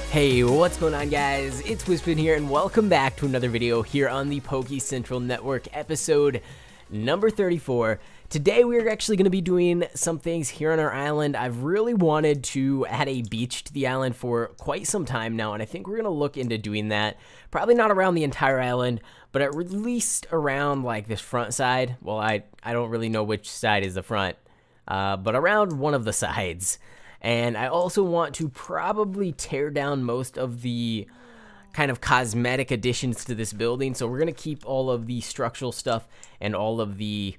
Hey, what's going on, guys? It's Wispin here, and welcome back to another video here on the Pokecentral Network, episode number 34. Today, we're actually going to be doing some things here on our island. I've really wanted to add a beach to the island for quite some time now, and I think we're going to look into doing that. Probably not around the entire island, but at least around, like, this front side. Well, I don't really know which side is the front, but around one of the sides. And I also want to probably tear down most of the kind of cosmetic additions to this building. So we're going to keep all of the structural stuff and all of the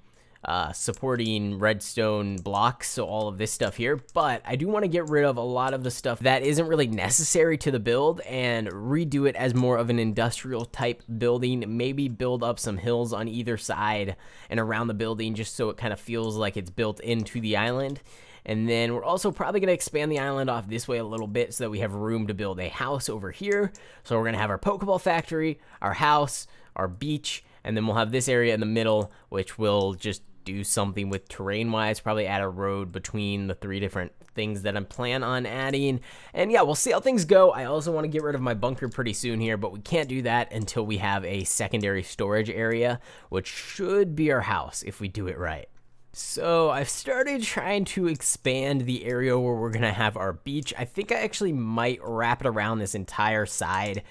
supporting redstone blocks, so all of this stuff here. But I do want to get rid of a lot of the stuff that isn't really necessary to the build and redo it as more of an industrial type building. Maybe build up some hills on either side and around the building just so it kind of feels like it's built into the island. And then we're also probably going to expand the island off this way a little bit so that we have room to build a house over here. So we're going to have our Pokeball factory, our house, our beach, and then we'll have this area in the middle, which will just do something with terrain-wise, probably add a road between the three different things that I'm planning on adding. And yeah, we'll see how things go. I also want to get rid of my bunker pretty soon here, but we can't do that until we have a secondary storage area, which should be our house if we do it right. So I've started trying to expand the area where we're going to have our beach. I think I actually might wrap it around this entire side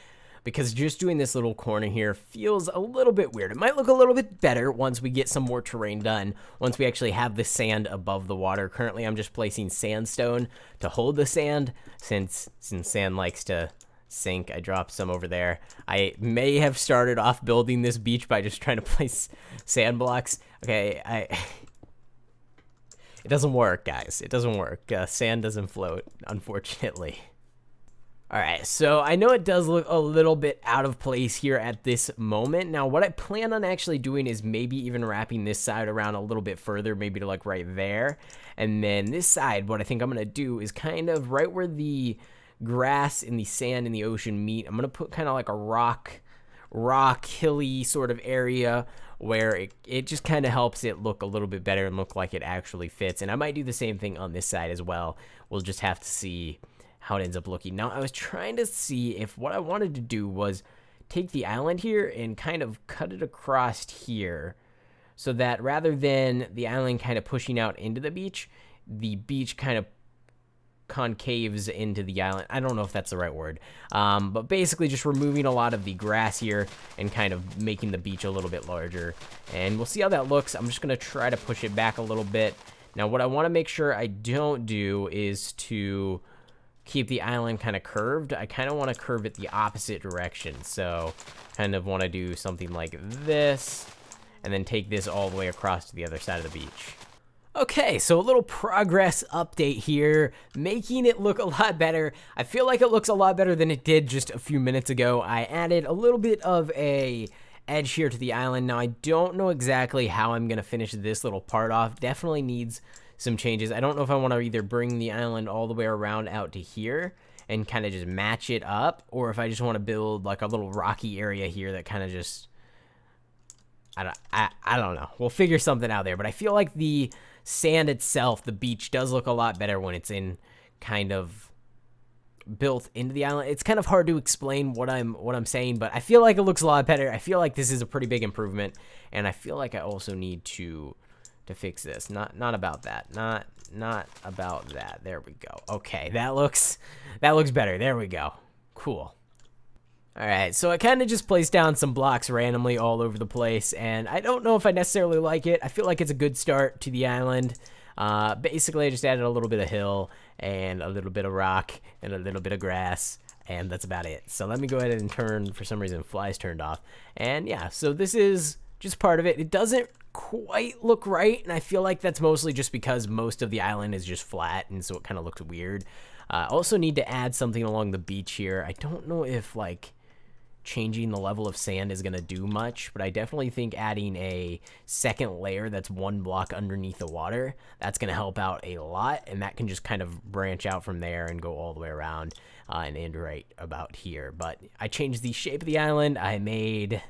because just doing this little corner here feels a little bit weird. It might look a little bit better once we get some more terrain done, once we actually have the sand above the water. Currently, I'm just placing sandstone to hold the sand since sand likes to sink. I dropped some over there. I may have started off building this beach by just trying to place sand blocks. Okay, It doesn't work, guys. It doesn't work. Sand doesn't float, unfortunately. All right, so I know it does look a little bit out of place here at this moment. Now, what I plan on actually doing is maybe even wrapping this side around a little bit further, maybe to like right there. And then this side, what I think I'm going to do is kind of right where the grass and the sand and the ocean meet. I'm going to put kind of like a rock hilly sort of area where it just kind of helps it look a little bit better and look like it actually fits. And I might do the same thing on this side as well. We'll just have to see how it ends up looking. Now, I was trying to see if what I wanted to do was take the island here and kind of cut it across here so that rather than the island kind of pushing out into the beach kind of concaves into the island. I don't know if that's the right word, but basically just removing a lot of the grass here and kind of making the beach a little bit larger, and we'll see how that looks. I'm just gonna try to push it back a little bit. Now, what I want to make sure I don't do is to keep the island kind of curved. I kind of want to curve it the opposite direction, so kind of want to do something like this and then take this all the way across to the other side of the beach. Okay, so a little progress update here, making it look a lot better. I feel like it looks a lot better than it did just a few minutes ago. I added a little bit of a edge here to the island. Now, I don't know exactly how I'm going to finish this little part off. Definitely needs some changes. I don't know if I want to either bring the island all the way around out to here and kind of just match it up, or if I just want to build like a little rocky area here that kind of just, I don't know. We'll figure something out there, but I feel like the sand itself, the beach, does look a lot better when it's in kind of built into the island. It's kind of hard to explain what I'm saying, but I feel like it looks a lot better. I feel like this is a pretty big improvement, and I feel like I also need to fix this. Not about that. Not about that. There we go. Okay, that looks better. There we go. Cool. All right, so I kind of just placed down some blocks randomly all over the place, and I don't know if I necessarily like it. I feel like it's a good start to the island. Basically, I just added a little bit of hill and a little bit of rock and a little bit of grass, and that's about it. So let me go ahead and turn, for some reason, flies turned off. And yeah, so this is just part of it. It doesn't quite look right, and I feel like that's mostly just because most of the island is just flat, and so it kind of looks weird. I also need to add something along the beach here. I don't know if, like, changing the level of sand is going to do much, but I definitely think adding a second layer that's one block underneath the water, that's going to help out a lot, and that can just kind of branch out from there and go all the way around and end right about here. But I changed the shape of the island. I made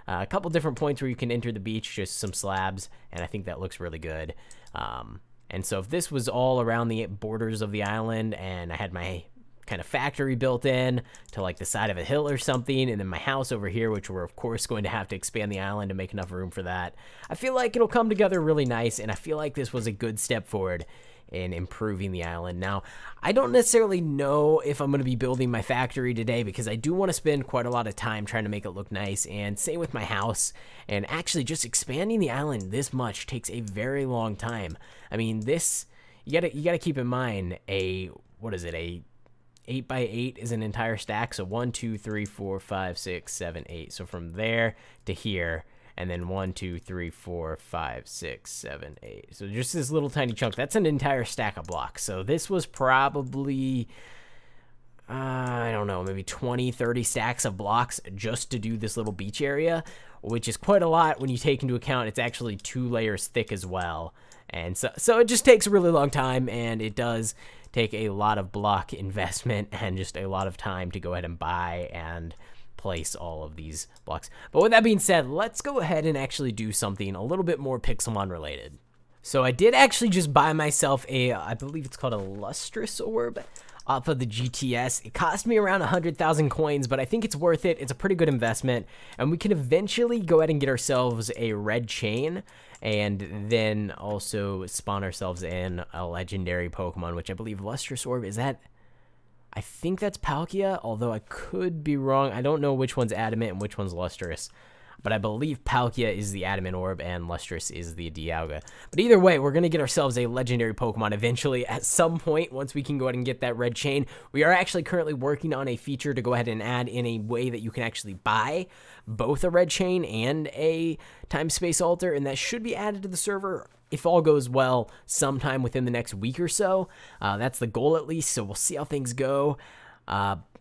a couple different points where you can enter the beach, just some slabs, and I think that looks really good. And so if this was all around the borders of the island and I had my kind of factory built in to like the side of a hill or something, and then my house over here, which we're of course going to have to expand the island to make enough room for that. I feel like it'll come together really nice, and I feel like this was a good step forward in improving the island. Now, I don't necessarily know if I'm going to be building my factory today because I do want to spend quite a lot of time trying to make it look nice, and same with my house. And actually, just expanding the island this much takes a very long time. I mean, this, you gotta keep in mind, what is it, a 8x8 is an entire stack, so 1 2 3 4 5 6 7 8. So from there to here, and then 1 2 3 4 5 6 7 8. So just this little tiny chunk, that's an entire stack of blocks. So this was probably, I don't know, maybe 20-30 stacks of blocks just to do this little beach area, which is quite a lot when you take into account it's actually 2 layers thick as well. And so it just takes a really long time, and it does take a lot of block investment and just a lot of time to go ahead and buy and place all of these blocks. But with that being said, let's go ahead and actually do something a little bit more Pixelmon related. So I did actually just buy myself I believe it's called a lustrous orb off of the GTS. It cost me around 100,000 coins, but I think it's worth it. It's a pretty good investment, and we can eventually go ahead and get ourselves a red chain, and then also spawn ourselves in a legendary Pokemon, which I believe lustrous orb is that. I think that's Palkia, although I could be wrong. I don't know which one's adamant and which one's lustrous, but I believe Palkia is the adamant orb and lustrous is the Dialga. But either way, we're going to get ourselves a legendary Pokemon eventually at some point once we can go ahead and get that red chain. We are actually currently working on a feature to go ahead and add in a way that you can actually buy both a red chain and a time-space altar, and that should be added to the server, if all goes well, sometime within the next week or so. That's the goal at least, so we'll see how things go.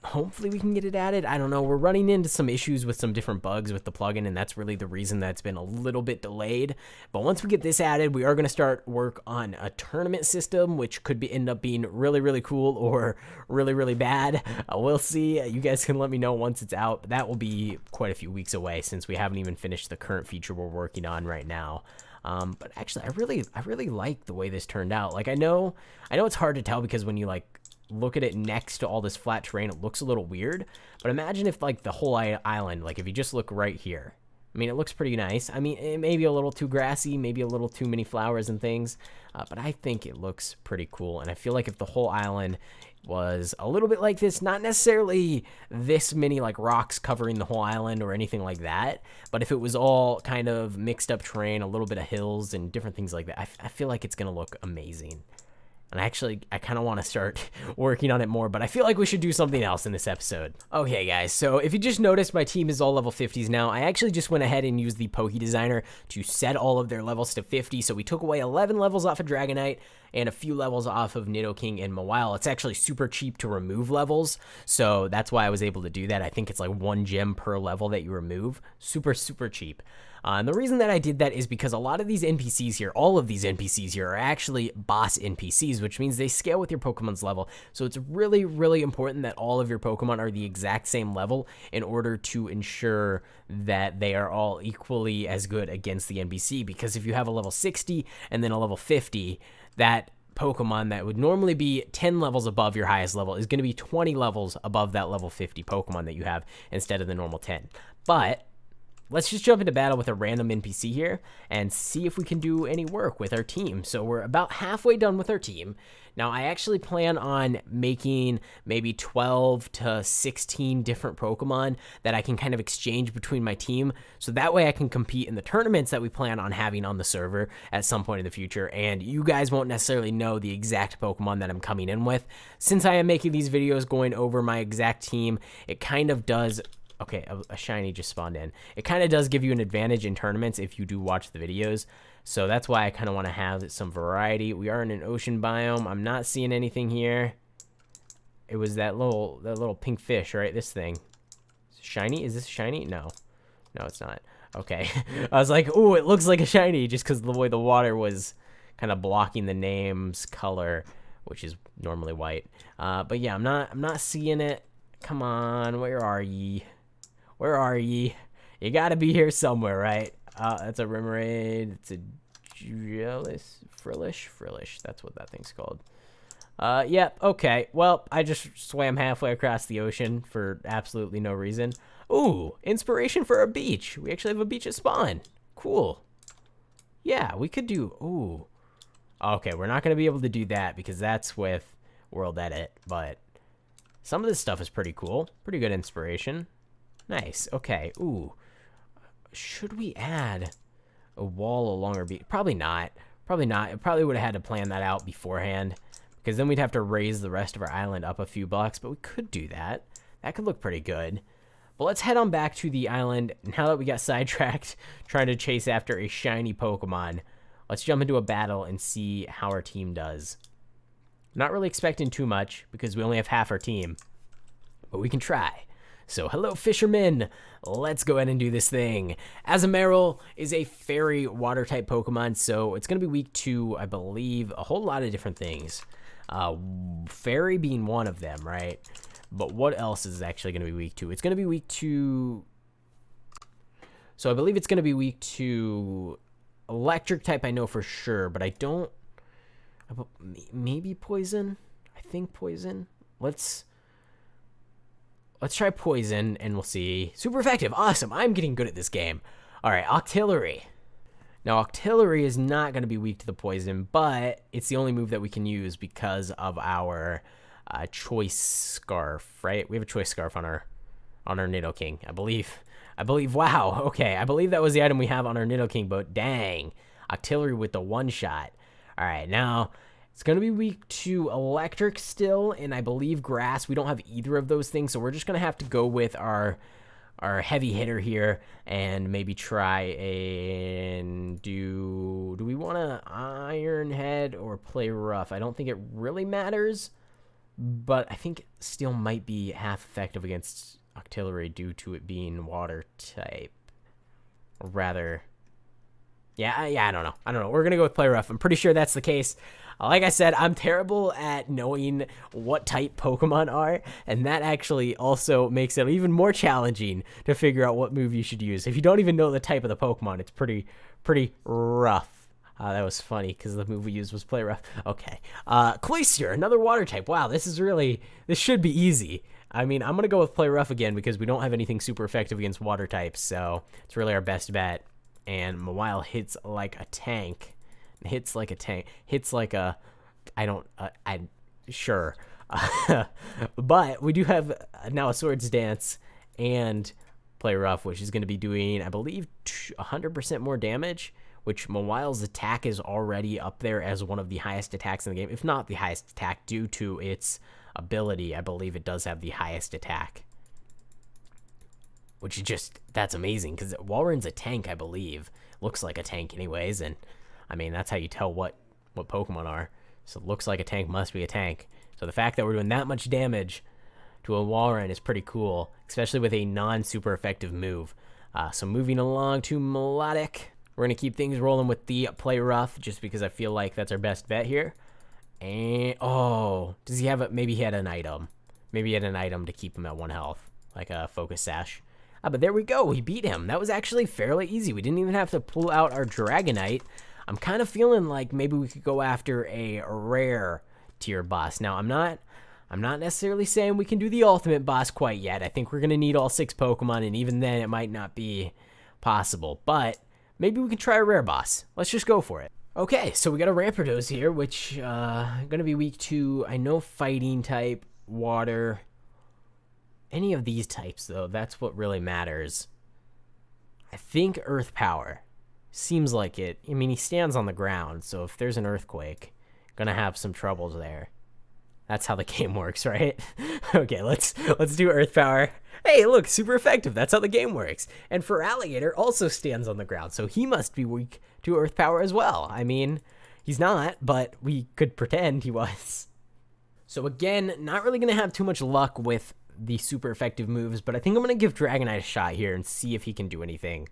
Hopefully we can get it added. I don't know. We're running into some issues with some different bugs with the plugin, and that's really the reason that's been a little bit delayed. But once we get this added, we are going to start work on a tournament system, which could end up being really, really cool or really, really bad. We'll see. You guys can let me know once it's out. But that will be quite a few weeks away since we haven't even finished the current feature we're working on right now. But actually, I really like the way this turned out. Like, I know it's hard to tell because when you like look at it next to all this flat terrain, it looks a little weird. But imagine if like the whole island, like if you just look right here, I mean, it looks pretty nice. I mean, it may be a little too grassy, maybe a little too many flowers and things, but I think it looks pretty cool. And I feel like if the whole island was a little bit like this, not necessarily this many like rocks covering the whole island or anything like that, but if it was all kind of mixed up terrain, a little bit of hills and different things like that, I feel like it's gonna look amazing. And I kind of want to start working on it more, but I feel like we should do something else in this episode. Okay, guys, so if you just noticed, my team is all level 50s now. I actually just went ahead and used the Poke Designer to set all of their levels to 50, so we took away 11 levels off of Dragonite and a few levels off of Nidoking and Mawile. It's actually super cheap to remove levels, so that's why I was able to do that. I think it's like 1 gem per level that you remove. Super, super cheap. And the reason that I did that is because a lot of these NPCs here, all of these NPCs here, are actually boss NPCs, which means they scale with your Pokemon's level. So it's really, really important that all of your Pokemon are the exact same level in order to ensure that they are all equally as good against the NPC. Because if you have a level 60 and then a level 50, that Pokemon that would normally be 10 levels above your highest level is going to be 20 levels above that level 50 Pokemon that you have instead of the normal 10. But let's just jump into battle with a random NPC here and see if we can do any work with our team. So we're about halfway done with our team. Now, I actually plan on making maybe 12 to 16 different Pokemon that I can kind of exchange between my team. So that way I can compete in the tournaments that we plan on having on the server at some point in the future. And you guys won't necessarily know the exact Pokemon that I'm coming in with. Since I am making these videos going over my exact team, it kind of does... Okay, a shiny just spawned in. It kind of does give you an advantage in tournaments if you do watch the videos. So that's why I kind of want to have some variety. We are in an ocean biome. I'm not seeing anything here. It was that little pink fish, right? This thing. Shiny? Is this shiny? No. No, it's not. Okay. I was like, ooh, it looks like a shiny just because the way the water was kind of blocking the name's color, which is normally white. But yeah, I'm not seeing it. Come on, where are ye? Where are ye? You gotta be here somewhere, right? That's a Remoraid. It's a Frillish. That's what that thing's called. Yep, okay. Well, I just swam halfway across the ocean for absolutely no reason. Ooh, inspiration for a beach. We actually have a beach at spawn. Cool. Yeah, we could do, ooh. Okay, we're not going to be able to do that because that's with World Edit, but some of this stuff is pretty cool. Pretty good inspiration. Nice, okay, ooh. Should we add a wall along our beach? Probably not. Probably not. It probably would have had to plan that out beforehand, because then we'd have to raise the rest of our island up a few blocks, but we could do that. That could look pretty good. But let's head on back to the island. Now that we got sidetracked trying to chase after a shiny Pokemon, let's jump into a battle and see how our team does. Not really expecting too much because we only have half our team, but we can try. So hello, fishermen. Let's go ahead and do this thing. Azumarill is a fairy water type Pokemon, so it's going to be weak to, I believe, a whole lot of different things. Fairy being one of them, right? But what else is actually going to be weak to? It's going to be weak to... So I believe it's going to be weak to electric type, I know for sure, but I don't... Maybe poison? I think poison. Let's try poison, and we'll see. Super effective. Awesome. I'm getting good at this game. All right, Octillery. Now, Octillery is not going to be weak to the poison, but it's the only move that we can use because of our choice scarf, right? We have a choice scarf on our Nidoking, I believe. Wow, okay. I believe that was the item we have on our Nidoking, but dang. Octillery with the one-shot. All right, now... It's going to be weak to electric still, and I believe grass. We don't have either of those things, so we're just going to have to go with our heavy hitter here and maybe try and do we want to Iron Head or play rough? I don't think it really matters, but I think Steel might be half effective against Octillery due to it being water type. Or rather... Yeah, I don't know. We're going to go with play rough. I'm pretty sure that's the case. Like I said, I'm terrible at knowing what type Pokemon are, and that actually also makes it even more challenging to figure out what move you should use. If you don't even know the type of the Pokemon, it's pretty rough. That was funny because the move we used was play rough. Okay. Cloyster, another water type. Wow, this should be easy. I mean, I'm going to go with play rough again because we don't have anything super effective against water types, so it's really our best bet. And Mawile hits like a tank. Hits like a... Sure. But we do have now a Swords Dance and Play Rough, which is going to be doing, I believe, 100% more damage, which Mawile's attack is already up there as one of the highest attacks in the game, if not the highest attack due to its ability. I believe it does have the highest attack. Which is just, that's amazing, because Walrein's a tank, I believe. Looks like a tank anyways, and, I mean, that's how you tell what Pokemon are. So it looks like a tank must be a tank. So the fact that we're doing that much damage to a Walrein is pretty cool, especially with a non-super effective move. So moving along to Milotic. We're going to keep things rolling with the Play Rough, just because I feel like that's our best bet here. And, oh, does he have maybe he had an item. Maybe he had an item to keep him at 1 health, like a Focus Sash. But there we go. We beat him. That was actually fairly easy. We didn't even have to pull out our Dragonite. I'm kind of feeling like maybe we could go after a rare tier boss. Now, I'm not necessarily saying we can do the ultimate boss quite yet. I think we're going to need all 6 Pokemon, and even then it might not be possible. But maybe we can try a rare boss. Let's just go for it. Okay, so we got a Rampardos here, which going to be weak to, I know, fighting type, water... Any of these types, though, that's what really matters. I think Earth Power. Seems like it. I mean, he stands on the ground, so if there's an earthquake, gonna have some troubles there. That's how the game works, right? Okay, let's do Earth Power. Hey, look, super effective. That's how the game works. And Feraligatr also stands on the ground, so he must be weak to Earth Power as well. I mean, he's not, but we could pretend he was. So again, not really gonna have too much luck with the super effective moves, but I think I'm going to give Dragonite a shot here and see if he can do anything.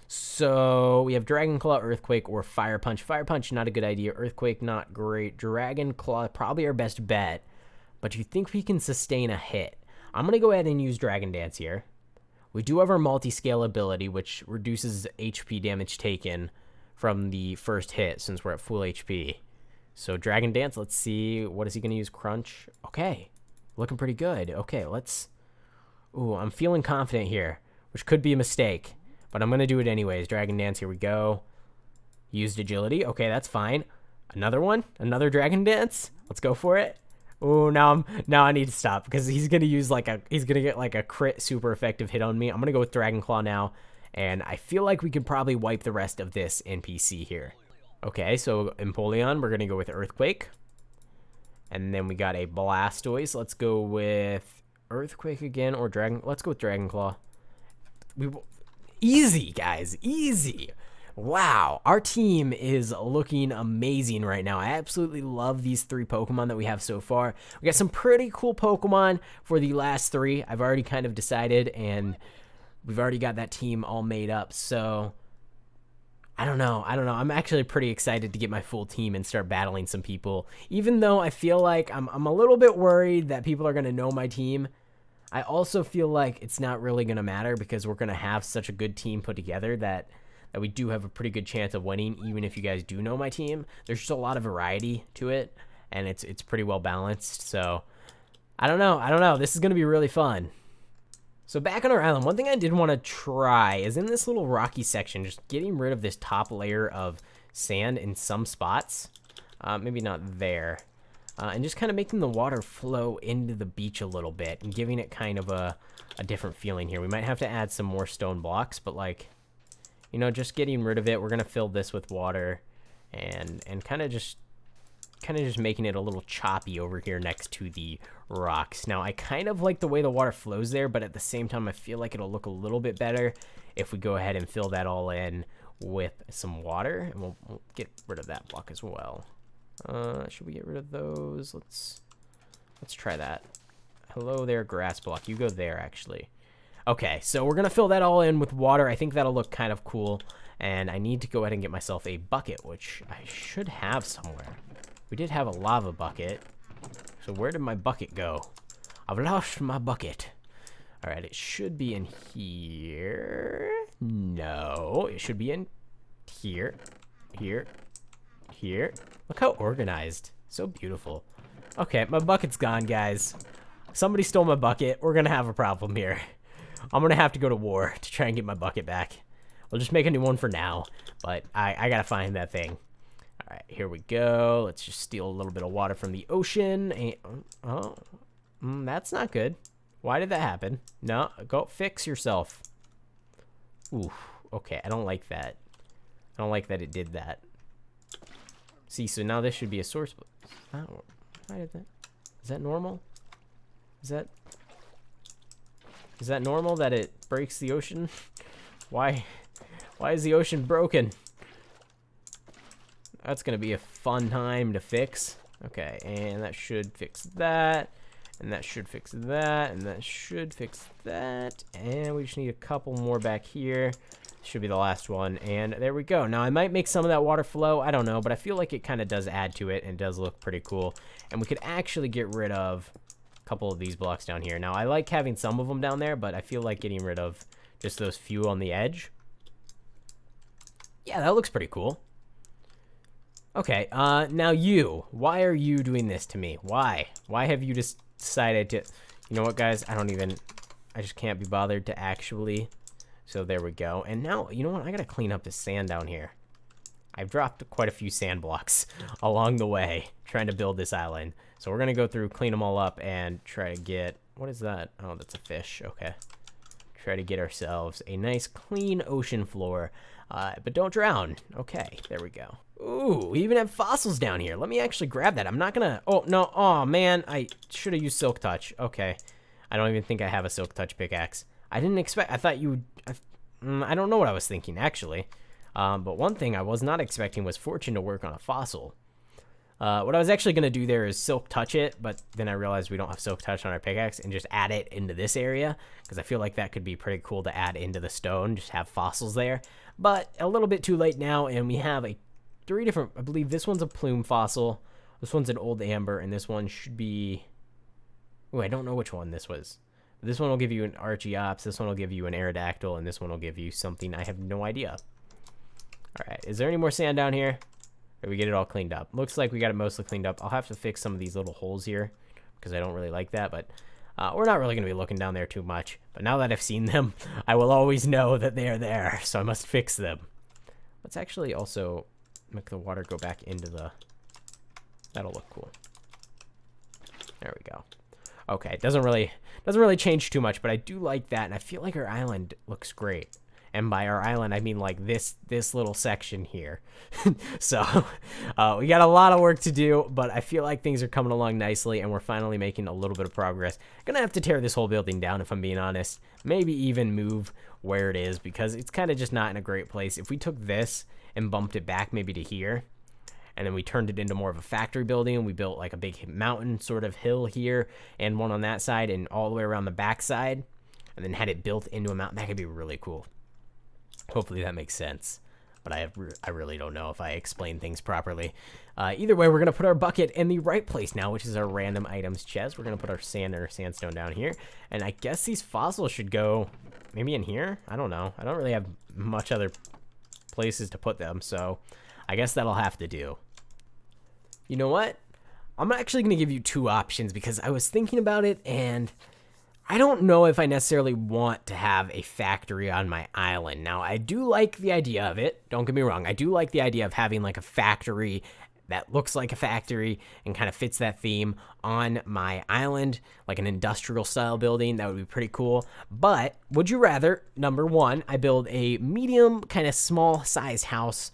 So we have Dragon Claw, Earthquake, or Fire Punch. Fire Punch, not a good idea. Earthquake, not great. Dragon Claw, probably our best bet, but you think we can sustain a hit. I'm going to go ahead and use Dragon Dance here. We do have our multi-scale ability, which reduces HP damage taken from the first hit since we're at full HP. So Dragon Dance, let's see. What is he going to use? Crunch. Okay. Looking pretty good. Okay, let's... Ooh, I'm feeling confident here, which could be a mistake. But I'm going to do it anyways. Dragon Dance, here we go. Used Agility. Okay, that's fine. Another one? Another Dragon Dance? Let's go for it. Ooh, now I need to stop because he's going to use like a... He's going to get like a crit super effective hit on me. I'm going to go with Dragon Claw now. And I feel like we could probably wipe the rest of this NPC here. Okay, so Empoleon, we're going to go with Earthquake. And then we got a Blastoise. Let's go with Earthquake again or Dragon. Let's go with Dragon Claw. Easy, guys. Easy. Wow. Our team is looking amazing right now. I absolutely love these 3 Pokemon that we have so far. We got some pretty cool Pokemon for the last 3. I've already kind of decided, and we've already got that team all made up. So... I don't know. I'm actually pretty excited to get my full team and start battling some people. Even though I feel like I'm a little bit worried that people are going to know my team. I also feel like it's not really going to matter because we're going to have such a good team put together that we do have a pretty good chance of winning, even if you guys do know my team. There's just a lot of variety to it, and it's pretty well balanced. So I don't know. This is going to be really fun. So back on our island, one thing I did want to try is in this little rocky section, just getting rid of this top layer of sand in some spots. Maybe not there. And just kind of making the water flow into the beach a little bit and giving it kind of a different feeling here. We might have to add some more stone blocks, but like, you know, just getting rid of it. We're going to fill this with water and kind of just making it a little choppy over here next to the rocks. Now, I kind of like the way the water flows there, but at the same time, I feel like it'll look a little bit better if we go ahead and fill that all in with some water. And we'll get rid of that block as well. Should we get rid of those? Let's try that. Hello there, grass block. You go there, actually. Okay, so we're going to fill that all in with water. I think that'll look kind of cool. And I need to go ahead and get myself a bucket, which I should have somewhere. We did have a lava bucket. So where did my bucket go? I've lost my bucket. All right, it should be in here. No, it should be in here, here, here. Look how organized. So beautiful. Okay, my bucket's gone, guys. Somebody stole my bucket. We're going to have a problem here. I'm going to have to go to war to try and get my bucket back. We'll just make a new one for now, but I got to find that thing. All right, here we go. Let's just steal a little bit of water from the ocean. And, that's not good. Why did that happen? No, go fix yourself. Ooh, okay, I don't like that. I don't like that it did that. See, so now this should be a source. Oh, why did that? Is that normal? Is that normal that it breaks the ocean? Why is the ocean broken? That's gonna be a fun time to fix. Okay, and that should fix that, and that should fix that, and that should fix that, and we just need a couple more back here. Should be the last one, and there we go. Now I might make some of that water flow, I don't know, but I feel like it kind of does add to it and does look pretty cool. And we could actually get rid of a couple of these blocks down here. Now I like having some of them down there, but I feel like getting rid of just those few on the edge. Yeah, that looks pretty cool. Okay, now you. Why are you doing this to me? Why? Why have you just decided to... You know what, guys? I just can't be bothered to actually... So there we go. And now, you know what? I gotta clean up this sand down here. I've dropped quite a few sand blocks along the way trying to build this island. So we're gonna go through, clean them all up, and try to get... What is that? Oh, that's a fish. Okay. Try to get ourselves a nice, clean ocean floor. But don't drown. Okay, there we go. Ooh, we even have fossils down here. Let me actually grab that. I'm not gonna... Oh, no. Oh, man. I should have used Silk Touch. Okay. I don't even think I have a Silk Touch pickaxe. I didn't expect... I thought you would... I don't know what I was thinking, actually. But one thing I was not expecting was Fortune to work on a fossil. What I was actually going to do there is Silk Touch it, but then I realized we don't have Silk Touch on our pickaxe, and just add it into this area, because I feel like that could be pretty cool to add into the stone, just have fossils there. But a little bit too late now, and we have three different... I believe this one's a Plume Fossil, this one's an Old Amber, and this one should be... Oh, I don't know which one this was. This one will give you an Archeops, this one will give you an Aerodactyl, and this one will give you something I have no idea. Alright, is there any more sand down here? Or we get it all cleaned up? Looks like we got it mostly cleaned up. I'll have to fix some of these little holes here because I don't really like that, but we're not really going to be looking down there too much. But now that I've seen them, I will always know that they are there, so I must fix them. Let's actually also make the water go back into the... That'll look cool. There we go. Okay, it doesn't really change too much, but I do like that, and I feel like our island looks great. And by our island, I mean like this little section here. So we got a lot of work to do, but I feel like things are coming along nicely, and we're finally making a little bit of progress. Gonna have to tear this whole building down if I'm being honest. Maybe even move where it is, because it's kind of just not in a great place. If we took this and bumped it back maybe to here, and then we turned it into more of a factory building, and we built like a big mountain sort of hill here, and one on that side, and all the way around the back side, and then had it built into a mountain, that could be really cool. Hopefully that makes sense, but I really don't know if I explain things properly. Either way, we're going to put our bucket in the right place now, which is our random items chest. We're going to put our sand and our sandstone down here, and I guess these fossils should go maybe in here? I don't know. I don't really have much other places to put them, so I guess that'll have to do. You know what? I'm actually going to give you two options because I was thinking about it, and I don't know if I necessarily want to have a factory on my island. Now, I do like the idea of it. Don't get me wrong. I do like the idea of having like a factory that looks like a factory and kind of fits that theme on my island, like an industrial style building. That would be pretty cool. But would you rather, number one, I build a medium kind of small size house.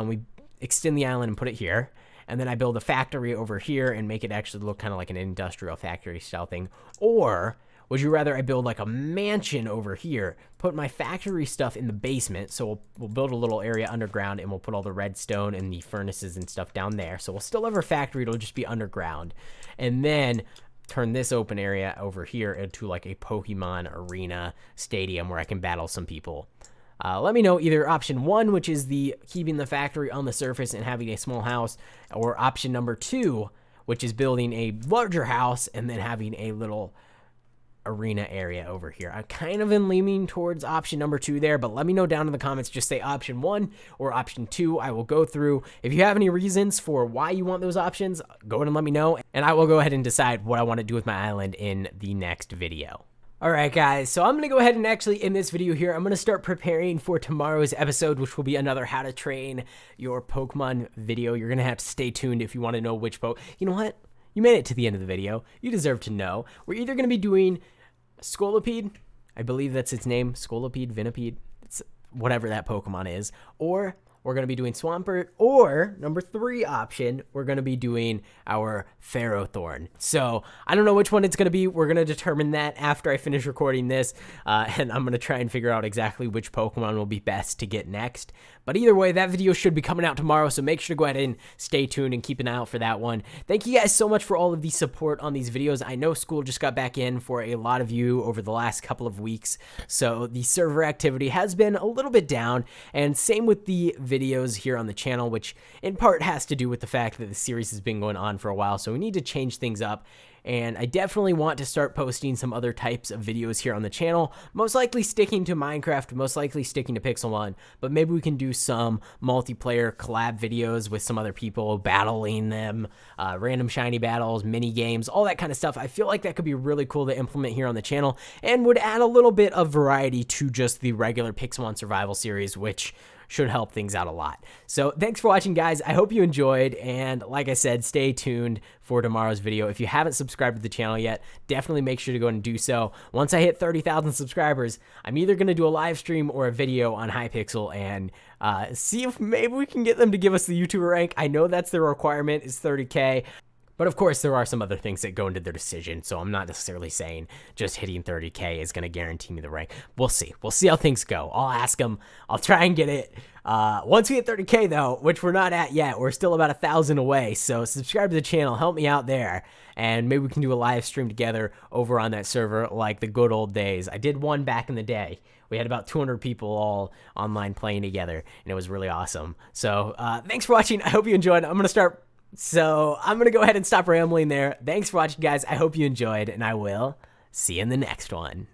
We extend the island and put it here. And then I build a factory over here and make it actually look kind of like an industrial factory style thing. Or would you rather I build like a mansion over here, put my factory stuff in the basement, so we'll build a little area underground, and we'll put all the redstone and the furnaces and stuff down there. So we'll still have our factory, it'll just be underground. And then turn this open area over here into like a Pokemon arena stadium where I can battle some people. Let me know either option one, which is the keeping the factory on the surface and having a small house, or option number two, which is building a larger house and then having a little arena area over here. I kind of am leaning towards option number two there, but let me know down in the comments. Just say option one or option two. I will go through. If you have any reasons for why you want those options, go ahead and let me know, and I will go ahead and decide what I want to do with my island in the next video. Alright guys, so I'm going to go ahead and actually in this video here, I'm going to start preparing for tomorrow's episode, which will be another how to train your Pokemon video. You're going to have to stay tuned if you want to know which You know what? You made it to the end of the video. You deserve to know. We're either going to be doing Scolipede, I believe that's its name, Scolipede, Venipede, it's whatever that Pokemon is, or we're going to be doing Swampert, or number three option, we're going to be doing our Ferrothorn. So I don't know which one it's going to be. We're going to determine that after I finish recording this, and I'm going to try and figure out exactly which Pokemon will be best to get next. But either way, that video should be coming out tomorrow, so make sure to go ahead and stay tuned and keep an eye out for that one. Thank you guys so much for all of the support on these videos. I know school just got back in for a lot of you over the last couple of weeks, so the server activity has been a little bit down, and same with the videos here on the channel, which in part has to do with the fact that the series has been going on for a while, so we need to change things up. And I definitely want to start posting some other types of videos here on the channel, most likely sticking to Minecraft, most likely sticking to Pixelmon, but maybe we can do some multiplayer collab videos with some other people, battling them, random shiny battles, mini games, all that kind of stuff. I feel like that could be really cool to implement here on the channel and would add a little bit of variety to just the regular Pixelmon survival series, which should help things out a lot. So thanks for watching, guys. I hope you enjoyed, and like I said, stay tuned for tomorrow's video. If you haven't subscribed to the channel yet, definitely make sure to go and do so. Once I hit 30,000 subscribers, I'm either going to do a live stream or a video on Hypixel and see if maybe we can get them to give us the YouTuber rank. I know that's the requirement, is 30K. But of course, there are some other things that go into their decision, so I'm not necessarily saying just hitting 30K is going to guarantee me the rank. We'll see. We'll see how things go. I'll ask them. I'll try and get it. Once we hit 30K, though, which we're not at yet, we're still about 1,000 away, so subscribe to the channel. Help me out there, and maybe we can do a live stream together over on that server like the good old days. I did one back in the day. We had about 200 people all online playing together, and it was really awesome. So thanks for watching. I hope you enjoyed. I'm going to go ahead and stop rambling there. Thanks for watching, guys. I hope you enjoyed, and I will see you in the next one.